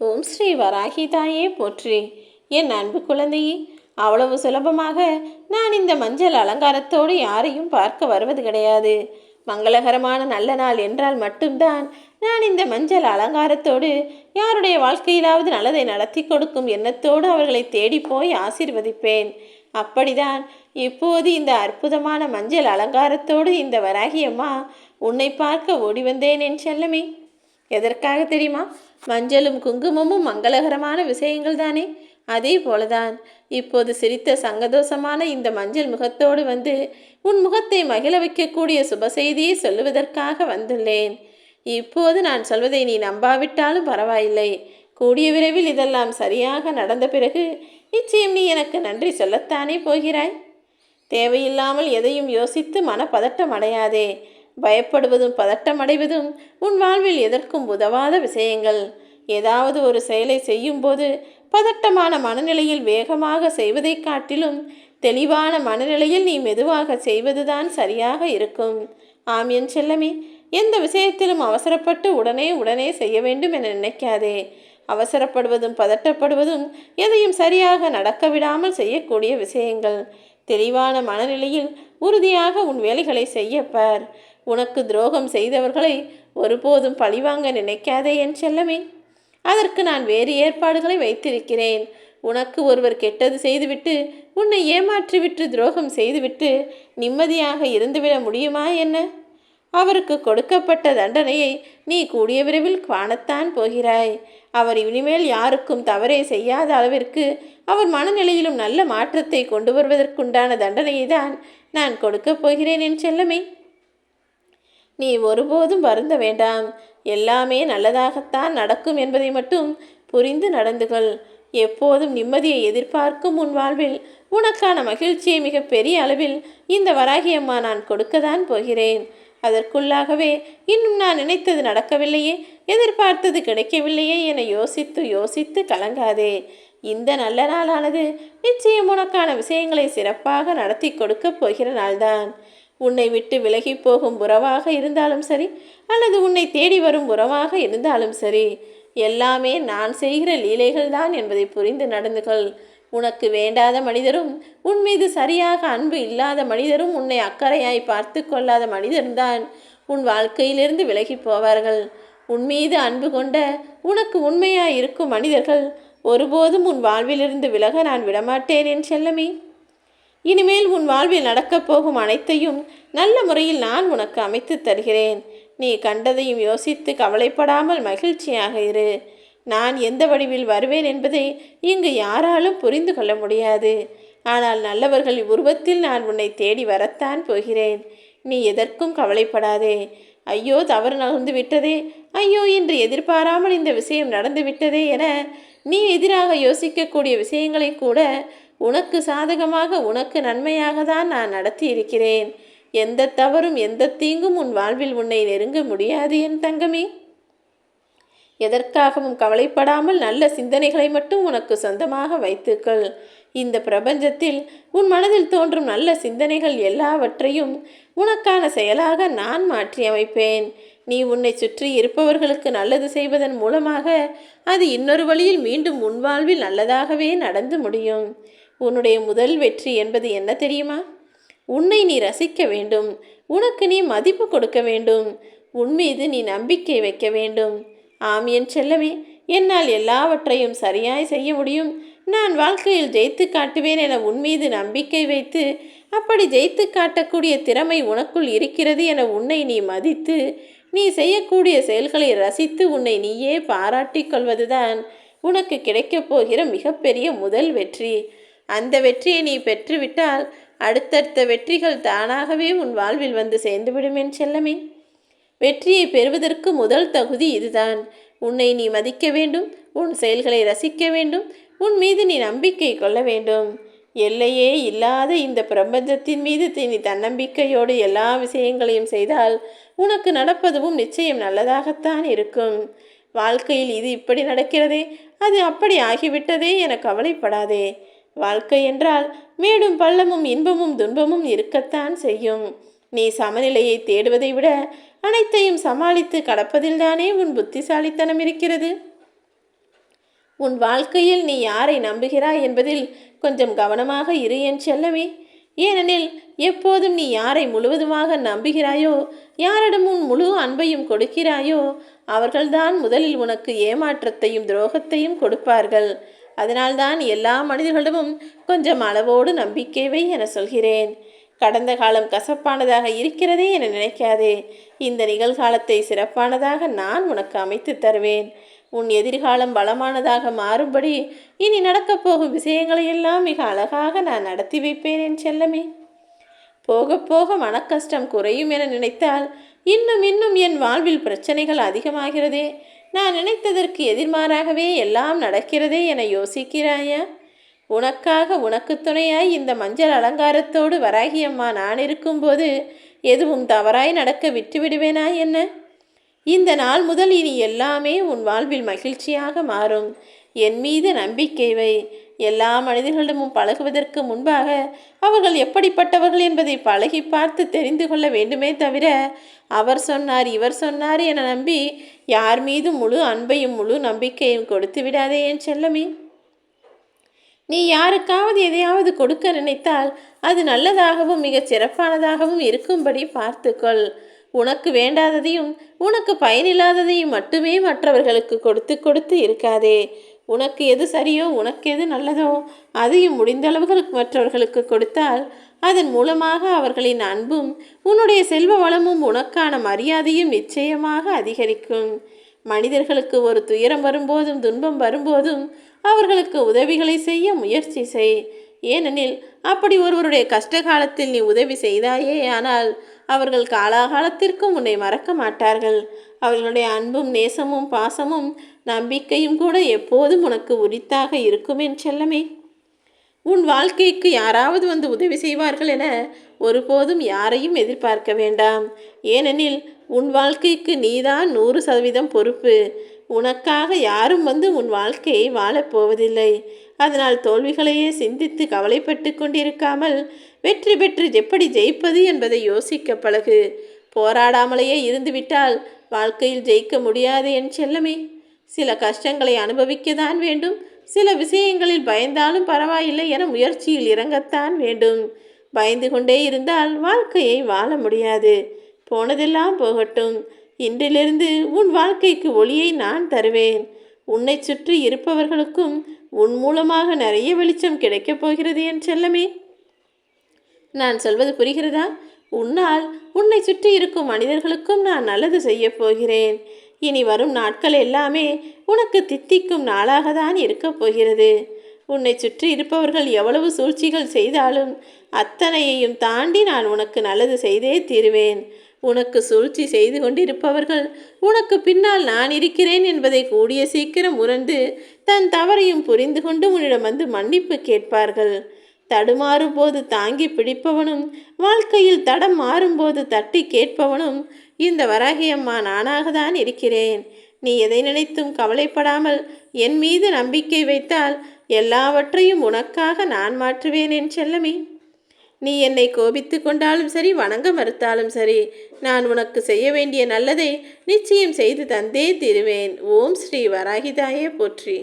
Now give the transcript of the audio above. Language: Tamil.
ஓம் ஸ்ரீ வராகி தாயே போற்றி. என் அன்பு குழந்தையே, அவ்வளவு சுலபமாக நான் இந்த மஞ்சள் அலங்காரத்தோடு யாரையும் பார்க்க வருவது கிடையாது. மங்களகரமான நல்ல நாள் என்றால் மட்டும்தான் நான் இந்த மஞ்சள் அலங்காரத்தோடு யாருடைய வாழ்க்கையிலாவது நல்லதை நடத்தி கொடுக்கும் எண்ணத்தோடு அவர்களை தேடி போய் ஆசீர்வதிப்பேன். அப்படிதான் இப்போது இந்த அற்புதமான மஞ்சள் அலங்காரத்தோடு இந்த வராகியம்மா உன்னை பார்க்க ஓடி வந்தேன் என் செல்லமே. எதற்காக தெரியுமா? மஞ்சளும் குங்குமமும் மங்களகரமான விஷயங்கள் தானே. அதே போலதான் இப்போது சிரித்த சங்கதோஷமான இந்த மஞ்சள் முகத்தோடு வந்து உன் முகத்தை மகிழ வைக்கக்கூடிய சுப செய்தியை சொல்லுவதற்காக வந்துள்ளேன். இப்போது நான் சொல்வதை நீ நம்பாவிட்டாலும் பரவாயில்லை. கூடிய விரைவில் இதெல்லாம் சரியாக நடந்த பிறகு நிச்சயம் நீ எனக்கு நன்றி சொல்லத்தானே போகிறாய். தேவையில்லாமல் எதையும் யோசித்து மனப்பதட்டம் அடையாதே. பயப்படுவதும் பதட்டம் அடைவதும் உன் வாழ்வில் எதற்கும் உதவாத விஷயங்கள். ஏதாவது ஒரு செயலை செய்யும்போது பதட்டமான மனநிலையில் வேகமாக செய்வதை காட்டிலும் தெளிவான மனநிலையில் நீ மெதுவாக செய்வதுதான் சரியாக இருக்கும். ஆம் என் செல்லமே, எந்த விஷயத்திலும் அவசரப்பட்டு உடனே செய்ய வேண்டும் என நினைக்காதே. அவசரப்படுவதும் பதட்டப்படுவதும் எதையும் சரியாக நடக்க விடாமல் செய்யக்கூடிய விஷயங்கள். தெளிவான மனநிலையில் உறுதியாக உன் வேலைகளை செய்யப்பார். உனக்கு துரோகம் செய்தவர்களை ஒருபோதும் பழிவாங்க நினைக்காதே என் செல்லமே. அதற்கு நான் வேறு ஏற்பாடுகளை வைத்திருக்கிறேன். உனக்கு ஒருவர் கெட்டது செய்துவிட்டு உன்னை ஏமாற்றிவிட்டு துரோகம் செய்துவிட்டு நிம்மதியாக இருந்துவிட முடியுமா என்ன? அவருக்கு கொடுக்கப்பட்ட தண்டனையை நீ கூடிய விரைவில் காணத்தான் போகிறாய். அவர் இனிமேல் யாருக்கும் தவறே செய்யாத அளவிற்கு அவர் மனநிலையிலும் நல்ல மாற்றத்தை கொண்டு வருவதற்குண்டான தண்டனையை தான் நான் கொடுக்கப் போகிறேன் என் செல்லமே. நீ ஒருபோதும் வருந்த வேண்டாம். எல்லாமே நல்லதாகத்தான் நடக்கும் என்பதை மட்டும் புரிந்து நடந்து கொள். எப்போதும் நிம்மதியை எதிர்பார்க்கும் உன் வாழ்வில் உனக்கான மகிழ்ச்சியை மிக பெரிய அளவில் இந்த வராகியம்மா நான் கொடுக்கத்தான் போகிறேன். அதற்குள்ளாகவே இன்னும் நான் நினைத்தது நடக்கவில்லையே, எதிர்பார்த்தது கிடைக்கவில்லையே என யோசித்து கலங்காதே. இந்த நல்ல நாளானது நிச்சயம் உனக்கான விஷயங்களை சிறப்பாக நடத்தி கொடுக்கப் போகிற நாள்தான். உன்னை விட்டு விலகி போகும் உறவாக இருந்தாலும் சரி, அல்லது உன்னை தேடி வரும் உறவாக இருந்தாலும் சரி, எல்லாமே நான் செய்கிற லீலைகள் தான் என்பதை புரிந்து நடந்து கொள். உனக்கு வேண்டாத மனிதரும் உன் மீது சரியாக அன்பு இல்லாத மனிதரும் உன்னை அக்கறையாய் பார்த்து கொள்ளாத மனிதர்தான் உன் வாழ்க்கையிலிருந்து விலகி போவார்கள். உன் மீது அன்பு கொண்ட உனக்கு உண்மையாய் இருக்கும் மனிதர்கள் ஒருபோதும் உன் வாழ்விலிருந்து விலக நான் விடமாட்டேன் என் செல்லமே. இனிமேல் உன் வாழ்வில் நடக்கப் போகும் அனைத்தையும் நல்ல முறையில் நான் உனக்கு அமைத்து தருகிறேன். நீ கண்டதையும் யோசித்து கவலைப்படாமல் மகிழ்ச்சியாக இரு. நான் எந்த வடிவில் வருவேன் என்பதை இங்கு யாராலும் புரிந்து கொள்ள முடியாது. ஆனால் நல்லவர்கள் உருவத்தில் நான் உன்னை தேடி வரத்தான் போகிறேன். நீ எதற்கும் கவலைப்படாதே. ஐயோ, தவறு நடந்து விட்டதே, ஐயோ இன்று எதிர்பாராமல் இந்த விஷயம் நடந்து விட்டதே என நீ எதிராக யோசிக்கக்கூடிய விஷயங்களை கூட உனக்கு சாதகமாக உனக்கு நன்மையாக தான் நான் நடத்தி இருக்கிறேன். எந்த தவறும் எந்த தீங்கும் உன் வாழ்வில் உன்னை நெருங்க முடியாது என் தங்கமே. எதற்காகவும் கவலைப்படாமல் நல்ல சிந்தனைகளை மட்டும் உனக்கு சொந்தமாக வைத்துக்கள். இந்த பிரபஞ்சத்தில் உன் மனதில் தோன்றும் நல்ல சிந்தனைகள் எல்லாவற்றையும் உனக்கான செயலாக நான் மாற்றி அமைப்பேன். நீ உன்னை சுற்றி இருப்பவர்களுக்கு நல்லது செய்வதன் மூலமாக அது இன்னொரு வழியில் மீண்டும் உன் வாழ்வில் நல்லதாகவே நடந்து முடியும். உன்னுடைய முதல் வெற்றி என்பது என்ன தெரியுமா? உன்னை நீ ரசிக்க வேண்டும். உனக்கு நீ மதிப்பு கொடுக்க வேண்டும். உன் மீது நீ நம்பிக்கை வைக்க வேண்டும். ஆம் என் செல்லமே, என்னால் எல்லாவற்றையும் சரியாய் செய்ய முடியும், நான் வாழ்க்கையில் ஜெயித்து காட்டுவேன் என உன் மீது நம்பிக்கை வைத்து அப்படி ஜெயித்து காட்டக்கூடிய திறமை உனக்குள் இருக்கிறது என உன்னை நீ மதித்து நீ செய்யக்கூடிய செயல்களை ரசித்து உன்னை நீயே பாராட்டி கொள்வதுதான் உனக்கு கிடைக்கப் போகிற மிகப்பெரிய முதல் வெற்றி. அந்த வெற்றியை நீ பெற்றுவிட்டால் அடுத்தடுத்த வெற்றிகள் தானாகவே உன் வாழ்வில் வந்து சேர்ந்துவிடும் என் செல்லமே. வெற்றியை பெறுவதற்கு முதல் தகுதி இதுதான். உன்னை நீ மதிக்க வேண்டும், உன் செயல்களை ரசிக்க வேண்டும், உன் மீது நீ நம்பிக்கை கொள்ள வேண்டும். எல்லையே இல்லாத இந்த பிரபஞ்சத்தின் மீது நீ தன்னம்பிக்கையோடு எல்லா விஷயங்களையும் செய்தால் உனக்கு நடப்பதுவும் நிச்சயம் நல்லதாகத்தான் இருக்கும். வாழ்க்கையில் இது இப்படி நடக்கிறதே, அது அப்படி ஆகிவிட்டதே என கவலைப்படாதே. வாழ்க்கை என்றால் மேடும் பள்ளமும் இன்பமும் துன்பமும் இருக்கத்தான் செய்யும். நீ சமநிலையை தேடுவதை விட அனைத்தையும் சமாளித்து கடப்பதில்தானே உன் புத்திசாலித்தனம் இருக்கிறது. உன் வாழ்க்கையில் நீ யாரை நம்புகிறாய் என்பதில் கொஞ்சம் கவனமாக இரு என் செல்லமே. ஏனெனில் எப்போதும் நீ யாரை முழுவதுமாக நம்புகிறாயோ, யாரிடம் உன் முழு அன்பையும் கொடுக்கிறாயோ, அவர்கள்தான் முதலில் உனக்கு ஏமாற்றத்தையும் துரோகத்தையும் கொடுப்பார்கள். அதனால்தான் எல்லா மனிதர்களிடமும் கொஞ்சம் அளவோடு நம்பிக்கை வை என சொல்கிறேன். கடந்த காலம் கசப்பானதாக இருக்கிறதே என நினைக்காதே. இந்த நிகழ்காலத்தை சிறப்பானதாக நான் உனக்கு அமைத்து தருவேன். உன் எதிர்காலம் பலமானதாக மாறும்படி இனி நடக்கப் போகும் விஷயங்களையெல்லாம் மிக அழகாக நான் நடத்தி வைப்பேன் என் செல்லமே. போக போக மனக்கஷ்டம் குறையும் என நினைத்தால் இன்னும் இன்னும் என் வாழ்வில் பிரச்சனைகள் அதிகமாகிறதே, நான் நினைத்ததற்கு எதிர்மாறாகவே எல்லாம் நடக்கிறதே என யோசிக்கிறாயா? உனக்காக உனக்கு துணையாய் இந்த மஞ்சள் அலங்காரத்தோடு வராகியம்மா நான் இருக்கும்போது எதுவும் தவறாய் நடக்க விட்டுவிடுவேனா என்ன? இந்த நாள் முதல் இனி எல்லாமே உன் வாழ்வில் மகிழ்ச்சியாக மாறும். என் மீது நம்பிக்கை வை. எல்லா மனிதர்களிடமும் பழகுவதற்கு முன்பாக அவர்கள் எப்படிப்பட்டவர்கள் என்பதை பழகி பார்த்து தெரிந்து கொள்ள வேண்டுமே தவிர, அவர் சொன்னார் இவர் சொன்னார் என நம்பி யார் மீதும் முழு அன்பையும் முழு நம்பிக்கையும் கொடுத்து விடாதே என் செல்லமே. நீ யாருக்காவது எதையாவது கொடுக்க நினைத்தால் அது நல்லதாகவும் மிகச் சிறப்பானதாகவும் இருக்கும்படி பார்த்துக்கொள். உனக்கு வேண்டாததையும் உனக்கு பயனில்லாததையும் மட்டுமே மற்றவர்களுக்கு கொடுத்து கொடுத்து இருக்காதே. உனக்கு எது சரியோ உனக்கு எது நல்லதோ அதையும் முடிந்தளவுகளுக்கு மற்றவர்களுக்கு கொடுத்தால் அதன் மூலமாக அவர்களின் அன்பும் உன்னுடைய செல்வ வளமும் உனக்கான மரியாதையும் நிச்சயமாக அதிகரிக்கும். மனிதர்களுக்கு ஒரு துயரம் வரும்போதும் துன்பம் வரும்போதும் அவர்களுக்கு உதவிகளை செய்ய முயற்சி செய். ஏனெனில் அப்படி ஒருவருடைய கஷ்ட காலத்தில் நீ உதவி செய்தாயே ஆனால் அவர்கள் காலாகாலத்திற்கும் உன்னை மறக்க மாட்டார்கள். அவர்களுடைய அன்பும் நேசமும் பாசமும் நம்பிக்கையும் கூட எப்போதும் உனக்கு உரித்தாக இருக்கும் என் செல்லமே. உன் வாழ்க்கைக்கு யாராவது வந்து உதவி செய்வார்கள் என ஒருபோதும் யாரையும் எதிர்பார்க்க வேண்டாம். ஏனெனில் உன் வாழ்க்கைக்கு நீதான் 100% பொறுப்பு. உனக்காக யாரும் வந்து உன் வாழ்க்கையை வாழப்போவதில்லை. அதனால் தோல்விகளையே சிந்தித்து கவலைப்பட்டு கொண்டிருக்காமல் வெற்றி பெற்று எப்படி ஜெயிப்பது என்பதை யோசிக்க பழகு. போராடாமலேயே இருந்துவிட்டால் வாழ்க்கையில் ஜெயிக்க முடியாது என் செல்லமே. சில கஷ்டங்களை அனுபவிக்கத்தான் வேண்டும். சில விஷயங்களில் பயந்தாலும் பரவாயில்லை என முயற்சியில் இறங்கத்தான் வேண்டும். பயந்து கொண்டே இருந்தால் வாழ்க்கையை வாழ முடியாது. போனதெல்லாம் போகட்டும். இன்றிலிருந்து உன் வாழ்க்கைக்கு ஒளியை நான் தருவேன். உன்னை சுற்றி இருப்பவர்களுக்கும் உன் மூலமாக நிறைய வெளிச்சம் கிடைக்கப் போகிறது என் செல்லமே. நான் சொல்வது புரிகிறதா? உன்னால் உன்னை சுற்றி இருக்கும் மனிதர்களுக்கும் நான் நல்லது செய்ய போகிறேன். இனி வரும் நாட்கள் எல்லாமே உனக்கு தித்திக்கும் நாளாக தான் இருக்கப் போகிறது. உன்னை சுற்றி இருப்பவர்கள் எவ்வளவு சூழ்ச்சிகள் செய்தாலும் அத்தனையையும் தாண்டி நான் உனக்கு நல்லது செய்தே தீருவேன். உனக்கு சூழ்ச்சி செய்து கொண்டிருப்பவர்கள் உனக்கு பின்னால் நான் இருக்கிறேன் என்பதை கூடிய சீக்கிரம் உணர்ந்து தன் தவறையும் புரிந்து கொண்டு உன்னிடம் வந்து மன்னிப்பு கேட்பார்கள். தடுமாறும் போது தாங்கி பிடிப்பவனும் வாழ்க்கையில் தடம் மாறும்போது தட்டி கேட்பவனும் இந்த வராகியம்மா நானாக தான் இருக்கிறேன். நீ எதை நினைத்தும் கவலைப்படாமல் என் மீது நம்பிக்கை வைத்தால் எல்லாவற்றையும் உனக்காக நான் மாற்றுவேன் என் செல்லமே. நீ என்னை கோபித்து கொண்டாலும் சரி, வணங்க மறுத்தாலும் சரி, நான் உனக்கு செய்ய வேண்டிய நல்லதை நிச்சயம் செய்து தந்தே தீருவேன். ஓம் ஸ்ரீ வராகிதாயே போற்றி.